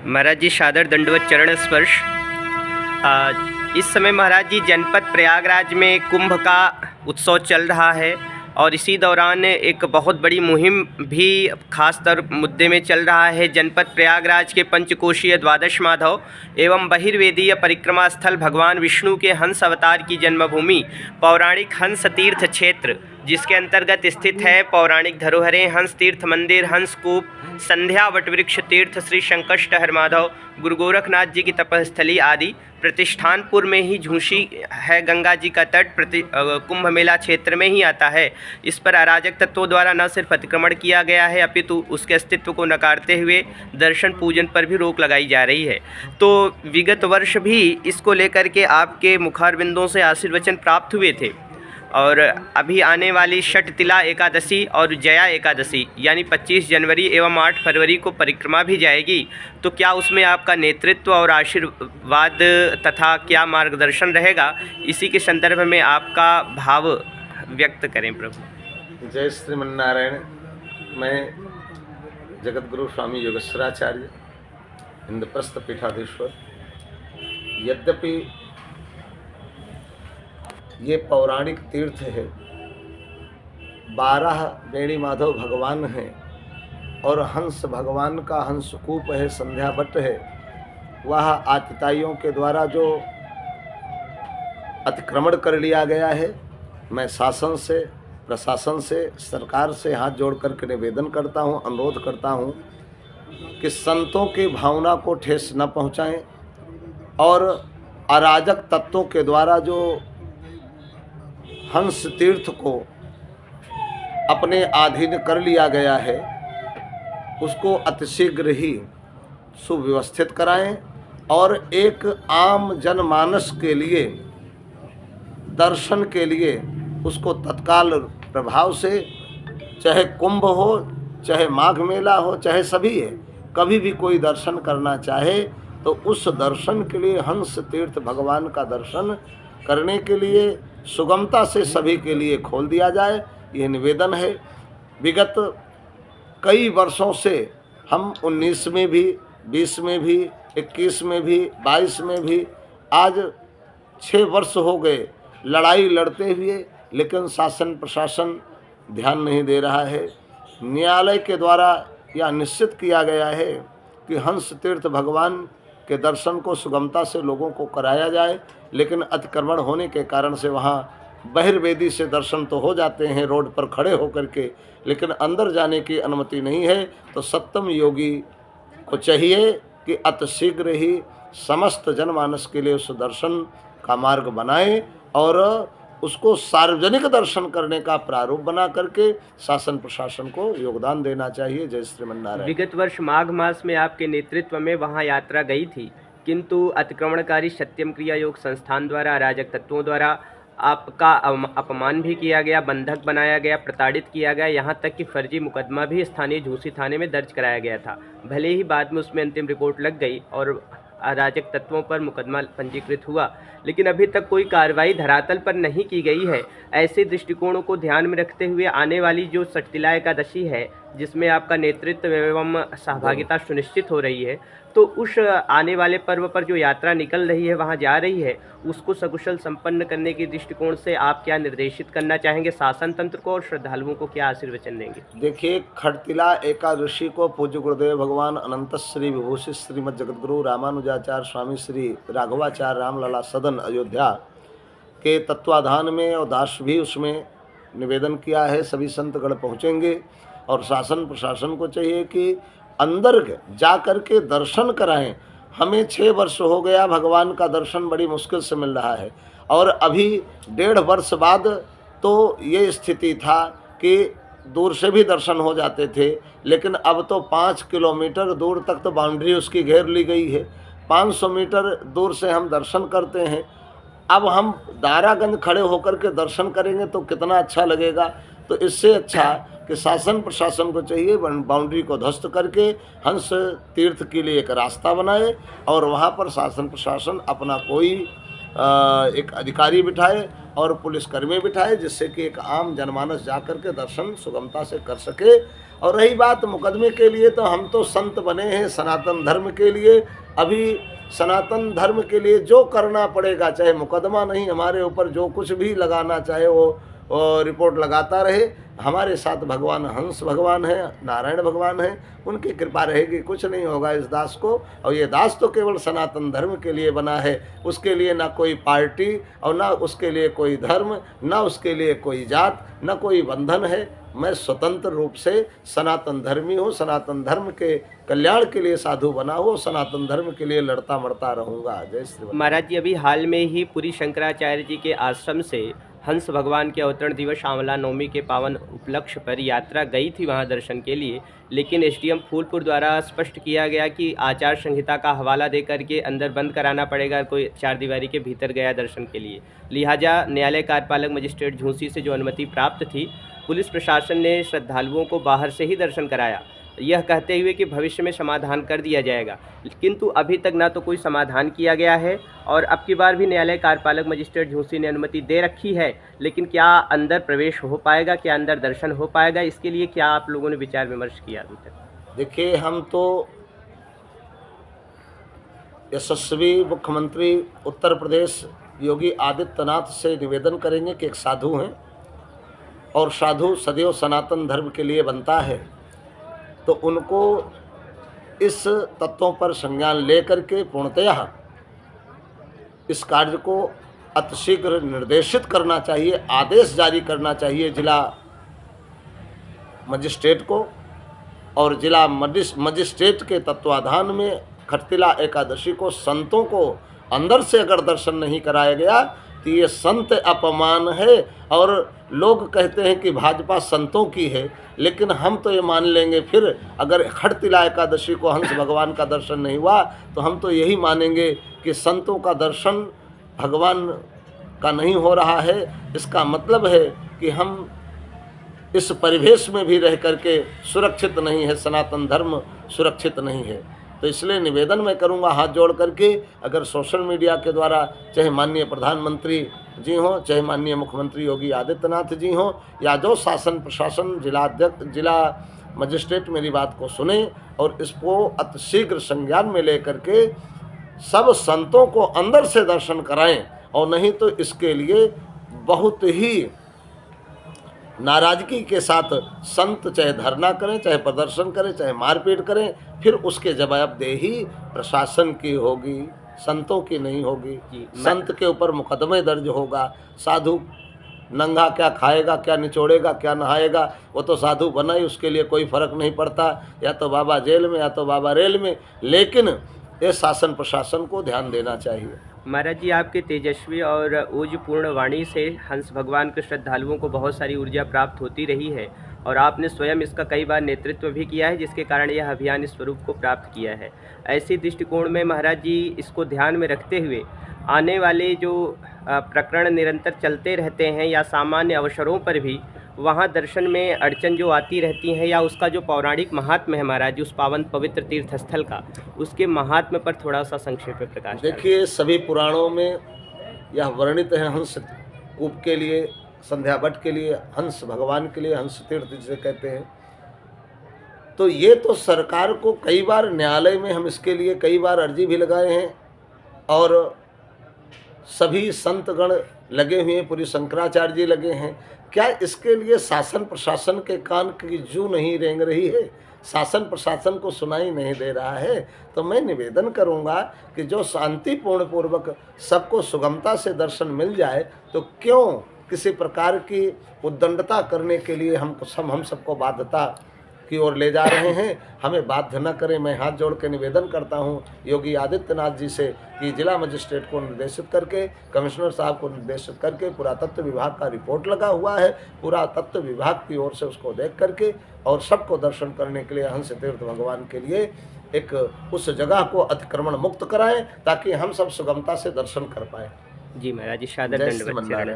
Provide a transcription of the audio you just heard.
महाराज जी सादर दंडवत चरण स्पर्श। इस समय महाराज जी जनपद प्रयागराज में कुंभ का उत्सव चल रहा है और इसी दौरान एक बहुत बड़ी मुहिम भी खासतर मुद्दे में चल रहा है। जनपद प्रयागराज के पंचकोशीय द्वादश माधव एवं बहिर्वेदीय परिक्रमा स्थल भगवान विष्णु के हंस अवतार की जन्मभूमि पौराणिक हंस तीर्थ क्षेत्र, जिसके अंतर्गत स्थित है पौराणिक धरोहरें, हंस तीर्थ मंदिर, हंस कूप, संध्या वटवृक्ष तीर्थ, श्री संकष्ट हरमाधव, गुरु गोरखनाथ जी की तपस्थली आदि। प्रतिष्ठानपुर में ही झूसी है गंगा जी का तट, कुंभ मेला क्षेत्र में ही आता है। इस पर अराजक तत्वों द्वारा न सिर्फ अतिक्रमण किया गया है अपितु उसके अस्तित्व को नकारते हुए दर्शन पूजन पर भी रोक लगाई जा रही है। तो विगत वर्ष भी इसको लेकर के आपके मुखारबिंदों से आशीर्वचन प्राप्त हुए थे और अभी आने वाली षटतिला एकादशी और जया एकादशी यानी 25 जनवरी एवं 8 फरवरी को परिक्रमा भी जाएगी। तो क्या उसमें आपका नेतृत्व और आशीर्वाद तथा क्या मार्गदर्शन रहेगा, इसी के संदर्भ में आपका भाव व्यक्त करें प्रभु। जय श्रीमन्नारायण। मैं जगतगुरु स्वामी योगेश्वराचार्य इंद्रप्रस्थ पीठाधीश्वर, यद्यपि ये पौराणिक तीर्थ है, 12 बेणी माधव भगवान हैं और हंस भगवान का हंसकूप है, संध्या वट है। वह आतिताइयों के द्वारा जो अतिक्रमण कर लिया गया है, मैं शासन से, प्रशासन से, सरकार से हाथ जोड़ करके निवेदन करता हूँ, अनुरोध करता हूँ कि संतों की भावना को ठेस न पहुँचाएं और अराजक तत्वों के द्वारा जो हंस तीर्थ को अपने अधीन कर लिया गया है उसको अतिशीघ्र ही सुव्यवस्थित कराएं और एक आम जनमानस के लिए दर्शन के लिए उसको तत्काल प्रभाव से, चाहे कुंभ हो, चाहे माघ मेला हो, चाहे सभी है, कभी भी कोई दर्शन करना चाहे तो उस दर्शन के लिए हंस तीर्थ भगवान का दर्शन करने के लिए सुगमता से सभी के लिए खोल दिया जाए, ये निवेदन है। विगत कई वर्षों से हम 19 में भी, 20 में भी, 21 में भी, 22 में भी, आज 6 वर्ष हो गए लड़ाई लड़ते हुए, लेकिन शासन प्रशासन ध्यान नहीं दे रहा है। न्यायालय के द्वारा यह निश्चित किया गया है कि हंस तीर्थ भगवान के दर्शन को सुगमता से लोगों को कराया जाए, लेकिन अतिक्रमण होने के कारण से वहाँ बहिर्वेदी से दर्शन तो हो जाते हैं रोड पर खड़े होकर के, लेकिन अंदर जाने की अनुमति नहीं है। तो सप्तम योगी को चाहिए कि अतिशीघ्र ही समस्त जनमानस के लिए उस दर्शन का मार्ग बनाएं और उसको सार्वजनिक दर्शन करने का प्रारूप बना करके शासन प्रशासन को योगदान देना चाहिए। जय श्रीमन्नारायण। विगत वर्ष माघ मास में आपके नेतृत्व में वहां यात्रा गई थी, किंतु अतिक्रमणकारी सत्यम क्रिया योग संस्थान द्वारा अराजक तत्वों द्वारा आपका अपमान भी किया गया, बंधक बनाया गया, प्रताड़ित किया गया, यहाँ तक कि फर्जी मुकदमा भी स्थानीय झूसी थाने में दर्ज कराया गया था। भले ही बाद में उसमें अंतिम रिपोर्ट लग गई और अराजक तत्वों पर मुकदमा पंजीकृत हुआ, लेकिन अभी तक कोई कार्रवाई धरातल पर नहीं की गई है। ऐसे दृष्टिकोणों को ध्यान में रखते हुए आने वाली जो षटतिला एकादशी है, जिसमें आपका नेतृत्व एवं सहभागिता सुनिश्चित हो रही है, तो उस आने वाले पर्व पर जो यात्रा निकल रही है, वहां जा रही है, उसको सकुशल संपन्न करने के दृष्टिकोण से आप क्या निर्देशित करना चाहेंगे शासन तंत्र को और श्रद्धालुओं को क्या आशीर्वचन देंगे? देखिए, खटतिला एकादशी को पूज्य गुरुदेव भगवान अनंत श्री विभूषित श्रीमद जगतगुरु रामानुजाचार्य स्वामी श्री राघवाचार्य रामलला सदन अयोध्या के तत्वाधान में और दास भी उसमें निवेदन किया है। सभी संतगण पहुँचेंगे और शासन प्रशासन को चाहिए कि अंदर जा कर के दर्शन कराएं। हमें 6 वर्ष हो गया, भगवान का दर्शन बड़ी मुश्किल से मिल रहा है और अभी 1.5 वर्ष बाद तो ये स्थिति था कि दूर से भी दर्शन हो जाते थे, लेकिन अब तो 5 किलोमीटर दूर तक तो बाउंड्री उसकी घेर ली गई है। 500 मीटर दूर से हम दर्शन करते हैं। अब हम दारागंज खड़े होकर के दर्शन करेंगे तो कितना अच्छा लगेगा। तो इससे अच्छा कि शासन प्रशासन को चाहिए बाउंड्री को ध्वस्त करके हंस तीर्थ के लिए एक रास्ता बनाए और वहाँ पर शासन प्रशासन अपना कोई एक अधिकारी बिठाए और पुलिसकर्मी बिठाए, जिससे कि एक आम जनमानस जा कर के दर्शन सुगमता से कर सके। और रही बात मुकदमे के लिए, तो हम तो संत बने हैं सनातन धर्म के लिए। अभी सनातन धर्म के लिए जो करना पड़ेगा, चाहे मुकदमा नहीं, हमारे ऊपर जो कुछ भी लगाना चाहे वो रिपोर्ट लगाता रहे। हमारे साथ भगवान हंस भगवान है, नारायण भगवान है, उनकी कृपा रहेगी, कुछ नहीं होगा इस दास को। और ये दास तो केवल सनातन धर्म के लिए बना है, उसके लिए ना कोई पार्टी और ना उसके लिए कोई धर्म, ना उसके लिए कोई जात, ना कोई बंधन है। मैं स्वतंत्र रूप से सनातन धर्मी हूँ, सनातन धर्म के कल्याण के लिए साधु बना हूँ, सनातन धर्म के लिए लड़ता मरता रहूँगा। जय श्री महाराज जी, अभी हाल में ही पुरी शंकराचार्य जी के आश्रम से हंस भगवान के अवतरण दिवस आंवला नवमी के पावन उपलक्ष्य पर यात्रा गई थी वहां दर्शन के लिए, लेकिन एसडीएम फूलपुर द्वारा स्पष्ट किया गया कि आचार संहिता का हवाला देकर के अंदर बंद कराना पड़ेगा, कोई चार दीवारी के भीतर गया दर्शन के लिए। लिहाजा न्यायालय कार्यपालक मजिस्ट्रेट झूंसी से जो अनुमति प्राप्त थी, पुलिस प्रशासन ने श्रद्धालुओं को बाहर से ही दर्शन कराया, यह कहते हुए कि भविष्य में समाधान कर दिया जाएगा। किंतु अभी तक ना तो कोई समाधान किया गया है, और अब की बार भी न्यायालय कार्यपालक मजिस्ट्रेट झूंसी ने अनुमति दे रखी है, लेकिन क्या अंदर प्रवेश हो पाएगा, क्या अंदर दर्शन हो पाएगा, इसके लिए क्या आप लोगों ने विचार विमर्श किया अभी तक? देखिए, हम तो यशस्वी मुख्यमंत्री उत्तर प्रदेश योगी आदित्यनाथ से निवेदन करेंगे कि एक साधु हैं और साधु सदैव सनातन धर्म के लिए बनता है, तो उनको इस तत्वों पर संज्ञान लेकर के पूर्णतः इस कार्य को अतिशीघ्र निर्देशित करना चाहिए, आदेश जारी करना चाहिए जिला मजिस्ट्रेट को। और जिला मजिस्ट्रेट के तत्वाधान में खटतिला एकादशी को संतों को अंदर से अगर दर्शन नहीं कराया गया तो ये संत अपमान है। और लोग कहते हैं कि भाजपा संतों की है, लेकिन हम तो ये मान लेंगे, फिर अगर खटतिला एकादशी को हंस भगवान का दर्शन नहीं हुआ तो हम तो यही मानेंगे कि संतों का दर्शन भगवान का नहीं हो रहा है। इसका मतलब है कि हम इस परिवेश में भी रह करके सुरक्षित नहीं है, सनातन धर्म सुरक्षित नहीं है। तो इसलिए निवेदन मैं करूंगा हाथ जोड़ करके, अगर सोशल मीडिया के द्वारा चाहे माननीय प्रधानमंत्री जी हों, चाहे माननीय मुख्यमंत्री योगी आदित्यनाथ जी हों, या जो शासन प्रशासन जिला मजिस्ट्रेट मेरी बात को सुने और इसको अतिशीघ्र संज्ञान में लेकर के सब संतों को अंदर से दर्शन कराएं, और नहीं तो इसके लिए बहुत ही नाराजगी के साथ संत चाहे धरना करें, चाहे प्रदर्शन करें, चाहे मारपीट करें, फिर उसके जवाबदेही प्रशासन की होगी, संतों की नहीं होगी। संत के ऊपर मुकदमे दर्ज होगा। साधु नंगा क्या खाएगा, क्या निचोड़ेगा, क्या नहाएगा, वो तो साधु बना ही, उसके लिए कोई फर्क नहीं पड़ता, या तो बाबा जेल में या तो बाबा रेल में। लेकिन ये शासन प्रशासन को ध्यान देना चाहिए। महाराज जी, आपके तेजस्वी और ऊर्जपूर्ण वाणी से हंस भगवान के श्रद्धालुओं को बहुत सारी ऊर्जा प्राप्त होती रही है, और आपने स्वयं इसका कई बार नेतृत्व भी किया है, जिसके कारण यह अभियान इस स्वरूप को प्राप्त किया है। ऐसी दृष्टिकोण में महाराज जी, इसको ध्यान में रखते हुए आने वाले जो प्रकरण निरंतर चलते रहते हैं, या सामान्य अवसरों पर भी वहाँ दर्शन में अड़चन जो आती रहती है, या उसका जो पौराणिक महात्म्य है महाराज जी, उस पावन पवित्र तीर्थ स्थल का, उसके महात्म्य पर थोड़ा सा संक्षेप में प्रकाश डालें। देखिए, सभी पुराणों में यह वर्णित है, हंस कूप के लिए, संध्या बट के लिए, हंस भगवान के लिए, हंस तीर्थ जिसे कहते हैं। तो ये तो सरकार को कई बार न्यायालय में हम इसके लिए कई बार अर्जी भी लगाए हैं, और सभी संतगण लगे हुए हैं, पूरी शंकराचार्य जी लगे हैं। क्या इसके लिए शासन प्रशासन के कान की जू नहीं रेंग रही है? शासन प्रशासन को सुनाई नहीं दे रहा है? तो मैं निवेदन करूंगा कि जो शांतिपूर्ण पूर्वक सबको सुगमता से दर्शन मिल जाए, तो क्यों किसी प्रकार की उद्दंडता करने के लिए हम सबको बाध्यता की ओर ले जा रहे हैं? हमें बाध्य न करें। मैं हाथ जोड़ के निवेदन करता हूं योगी आदित्यनाथ जी से कि जिला मजिस्ट्रेट को निर्देशित करके, कमिश्नर साहब को निर्देशित करके, पुरातत्व विभाग का रिपोर्ट लगा हुआ है, पुरातत्व विभाग की ओर से उसको देख करके और सबको दर्शन करने के लिए हंस तीर्थ भगवान के लिए एक उस जगह को अतिक्रमण मुक्त कराएं, ताकि हम सब सुगमता से दर्शन कर पाएँ। जी महाराज जी, सादर दंडवत चरण।